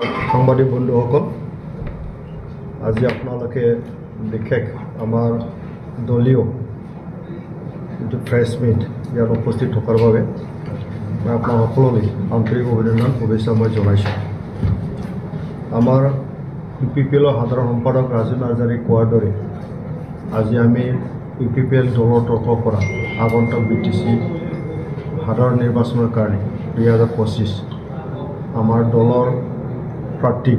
সাংবাদিক বন্ধুসকল, আজি আপোনালোকে বিশেষ আমাৰ দলীয় প্ৰেছ মিট ইয়াত উপস্থিত থকাৰ বাবে মই আপোনাৰ সকলোলৈ আন্তৰিক অভিনন্দন শুভেচ্ছা মই জনাইছোঁ। আমাৰ UPPL সাধাৰণ সম্পাদক ৰাজু নাৰ্জাৰী কোৱাৰ দৰে আজি আমি UPPL দলৰ তৰফৰ পৰা আগন্তুক BTC সাধাৰণ নিৰ্বাচনৰ কাৰণে 2025 আমাৰ দলৰ প্ৰাৰ্থী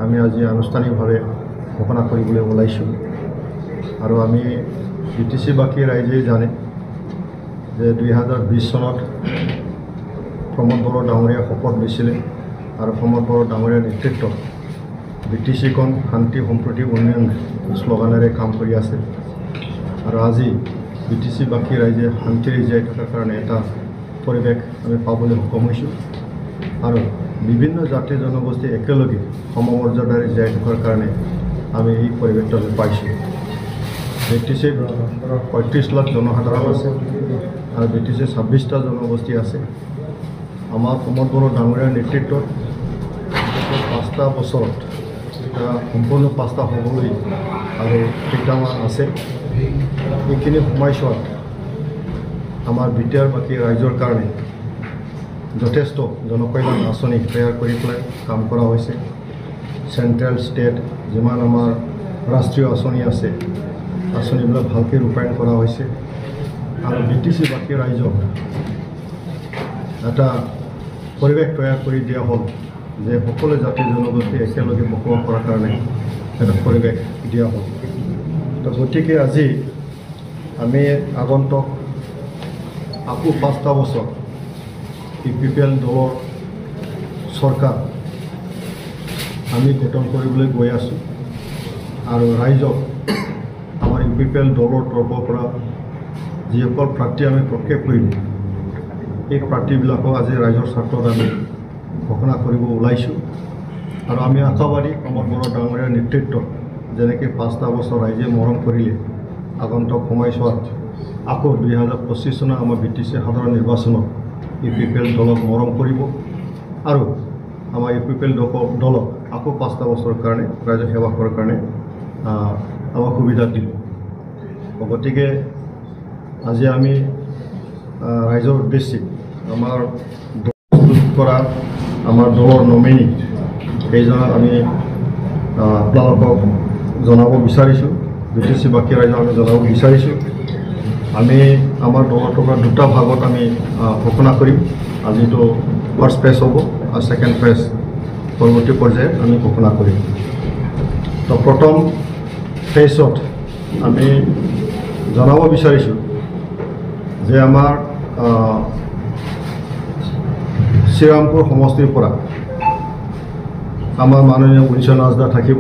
আমি আজি আনুষ্ঠানিকভাৱে ঘোষণা কৰিবলৈ ওলাইছোঁ। আৰু আমি BTC বাকী ৰাইজেই জানে যে 2020 চনত প্ৰমোদ বড়ো ডাঙৰীয়া শপত লৈছিলে আৰু প্ৰমোদ বড়ো ডাঙৰীয়াৰ নেতৃত্বত BTCখন শান্তি সম্প্ৰীতি উন্নয়ন শ্লোগানেৰে কাম কৰি আছে। আৰু আজি BTC বাকী ৰাইজে শান্তিৰে জীয়াই থকাৰ কাৰণে এটা পৰিৱেশ আমি পাবলৈ সক্ষম হৈছোঁ আৰু বিভিন্ন জাতি জনগোষ্ঠী একেলগে সমমৰ্যাদাৰে জীয়াই থকাৰ কাৰণে আমি এই পৰিৱেশটো পাইছোঁ। BTC 35 লাখ জনসাধাৰণ আছে আৰু BTC 26টা জনগোষ্ঠী আছে। আমাৰ প্ৰমোদ বড়ো ডাঙৰীয়াৰ নেতৃত্বত 5টা বছৰত এটা সম্পূৰ্ণ 5টা হ'বলৈ আৰু কেইটামান আছে। এইখিনি সময়ছোৱাত আমাৰ BTR বাকী ৰাইজৰ কাৰণে যথেষ্ট জনকল্যাণ আঁচনি তৈয়াৰ কৰি পেলাই কাম কৰা হৈছে। চেণ্ট্ৰেল ষ্টেট যিমান আমাৰ ৰাষ্ট্ৰীয় আঁচনি আছে আঁচনিবিলাক ভালকৈ ৰূপায়ণ কৰা হৈছে আৰু BTC বাকী ৰাইজক এটা পৰিৱেশ তৈয়াৰ কৰি দিয়া হ'ল যে সকলো জাতি জনগোষ্ঠী একেলগে বসবাস কৰাৰ কাৰণে এটা পৰিৱেশ দিয়া হ'ল। তো গতিকে আজি আমি আগন্তুক আকৌ 5টা বছৰ UPPL দলৰ চৰকাৰ আমি গঠন কৰিবলৈ গৈ আছোঁ আৰু ৰাইজক আমাৰ UPPL দলৰ তৰফৰ পৰা যিসকল প্ৰাৰ্থী আমি প্ৰক্ষেপ কৰিম এই প্ৰাৰ্থীবিলাকক আজি ৰাইজৰ স্বাৰ্থত আমি ঘোষণা কৰিব ওলাইছোঁ। আৰু আমি আশাবাদী প্ৰমোদ বড়ো ডাঙৰীয়াৰ নেতৃত্বত যেনেকৈ 5টা বছৰ ৰাইজে মৰম কৰিলে আগন্তুক সময়ছোৱাত আকৌ 2025 চনৰ আমাৰ BTC সাধাৰণ নিৰ্বাচনত UPPL দলক মৰম কৰিব আৰু আমাৰ UPPL দলক আকৌ 5টা বছৰৰ কাৰণে ৰাইজক সেৱা কৰাৰ কাৰণে আমাক সুবিধা দিব। গতিকে আজি আমি ৰাইজৰ উদ্দেশ্যে আমাৰ কৰা আমাৰ দলৰ নমিনী সেইজনক আমি আপোনালোকক জনাব বিচাৰিছোঁ। BTC বাকী ৰাইজক আমি জনাব বিচাৰিছোঁ আমি আমাৰ দলৰ পৰা 2টা ভাগত আমি ঘোষণা কৰিম। আজিতো ফাৰ্ষ্ট ফেজ হ'ব আৰু ছেকেণ্ড ফেজ পৰৱৰ্তী পৰ্যায়ত আমি ঘোষণা কৰিম। তো প্ৰথম ফেজত আমি জনাব বিচাৰিছোঁ যে আমাৰ শ্ৰীৰামপুৰ সমষ্টিৰ পৰা আমাৰ মাননীয় উঞ্চন হাজদা থাকিব।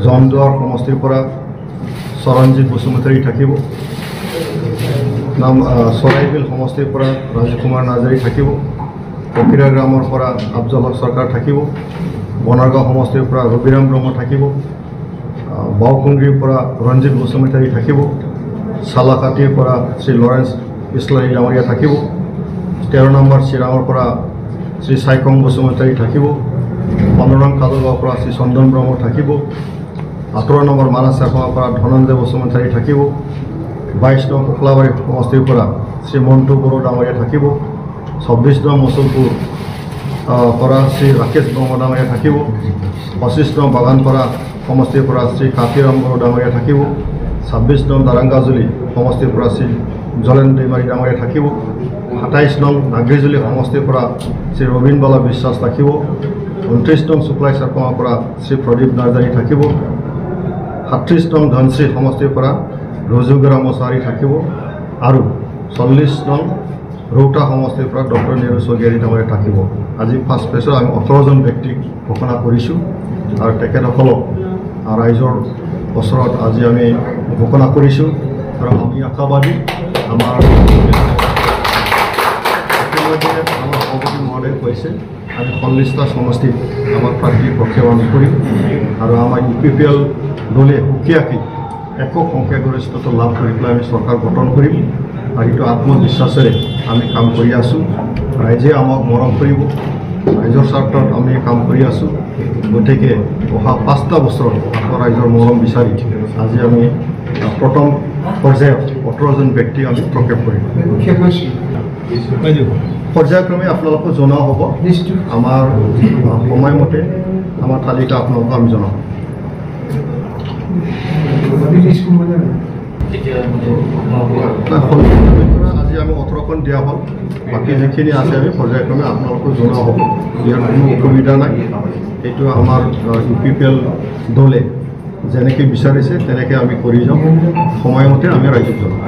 জমদুৱাৰ সমষ্টিৰ পৰা চৰণজিৎ বসুমতাৰী থাকিব। চৰাইবিল সমষ্টিৰ পৰা ৰাজীৱ কুমাৰ নাৰ্জাৰী থাকিব। ককিৰা গ্ৰামৰ পৰা আফজল হক চৰকাৰ থাকিব। বনাৰগাঁও সমষ্টিৰ পৰা ৰবিৰাম ব্ৰহ্ম থাকিব। বাওকুংগ্ৰীৰ পৰা ৰঞ্জিত বসুমতাৰী থাকিব। চালাকাটিৰ পৰা শ্ৰী লৰেন্স ইছলাৰী ডাঙৰীয়া থাকিব। 13 নম্বৰ চিৰাঙৰ পৰা শ্ৰী চাইকং বসুমতাৰী থাকিব। 15 নং কাজলগাঁৱৰ পৰা শ্ৰী চন্দন ব্ৰহ্ম থাকিব। 18 নম্বৰ মানাহ চাকমাৰ পৰা ধনঞ্জয় বসুমতাৰী থাকিব। 22 নং শুক্লাবাৰী সমষ্টিৰ পৰা শ্ৰী মণ্টু বড়ো ডাঙৰীয়া থাকিব। 26 নং মচলপুৰ পৰা শ্ৰী ৰাকেশ ব্ৰহ্ম ডাঙৰীয়া থাকিব। 25 নং বাগানপাৰা সমষ্টিৰ পৰা শ্ৰী কাতিৰাম বড়ো ডাঙৰীয়া থাকিব। 26 নং দাৰাংগাজুলি সমষ্টিৰ পৰা শ্ৰী জলেন দৈমাৰী ডাঙৰীয়া থাকিব। 27 নং নাগৰিজুলি সমষ্টিৰ পৰা শ্ৰী ৰবীন বালা বিশ্বাস থাকিব। 29 নং শুক্লাই চাকমাৰ পৰা শ্ৰী প্ৰদীপ নাৰ্জাৰী থাকিব। 37 নং ধনশ্ৰী সমষ্টিৰ পৰা ৰজুগৰা মছাৰী থাকিব আৰু 40 নং ৰৌতা সমষ্টিৰ পৰা ডক্টৰ নেহৰু চৌধুৰী ডাঙৰীয়া থাকিব। আজি ফাৰ্ষ্ট ফেজত আমি 18জন ব্যক্তিক ঘোষণা কৰিছোঁ আৰু তেখেতসকলক ৰাইজৰ ওচৰত আজি আমি ঘোষণা কৰিছোঁ আৰু আমি আশাবাদী আমাৰ সভাপতি মহোদয়ে কৈছে আমি 40টা সমষ্টিত আমাৰ প্ৰাৰ্থীৰ প্ৰক্ষেপ আমি কৰিম আৰু আমাৰ UPPL দলে সুকীয়াকৈ একক সংখ্যাগৰিষ্ঠতা লাভ কৰি পেলাই আমি চৰকাৰ গঠন কৰিম আৰু এইটো আত্মবিশ্বাসেৰে আমি কাম কৰি আছোঁ। ৰাইজে আমাক মৰম কৰিব ৰাইজৰ স্বাৰ্থত আমি কাম কৰি আছোঁ। গতিকে অহা 5টা বছৰত ৰাইজৰ মৰম বিচাৰি আজি আমি প্ৰথম পৰ্যায়ত 18জন ব্যক্তি আমি প্ৰক্ষেপ কৰিম। পৰ্যায়ক্ৰমে আপোনালোকক জনোৱা হ'ব। আমাৰ সময়মতে আমাৰ তালিকা আপোনালোকক আমি জনাম। আজি আমি 18খন দিয়া হ'ল। বাকী যিখিনি আছে আমি পৰ্যায়ক্ৰমে আপোনালোকক জনোৱা হ'ব। ইয়াৰ কোনো অসুবিধা নাই। এইটো আমাৰ UPPL দলে যেনেকৈ বিচাৰিছে তেনেকৈ আমি কৰি যাওঁ। সময়মতে আমি ৰাইজক জনাম।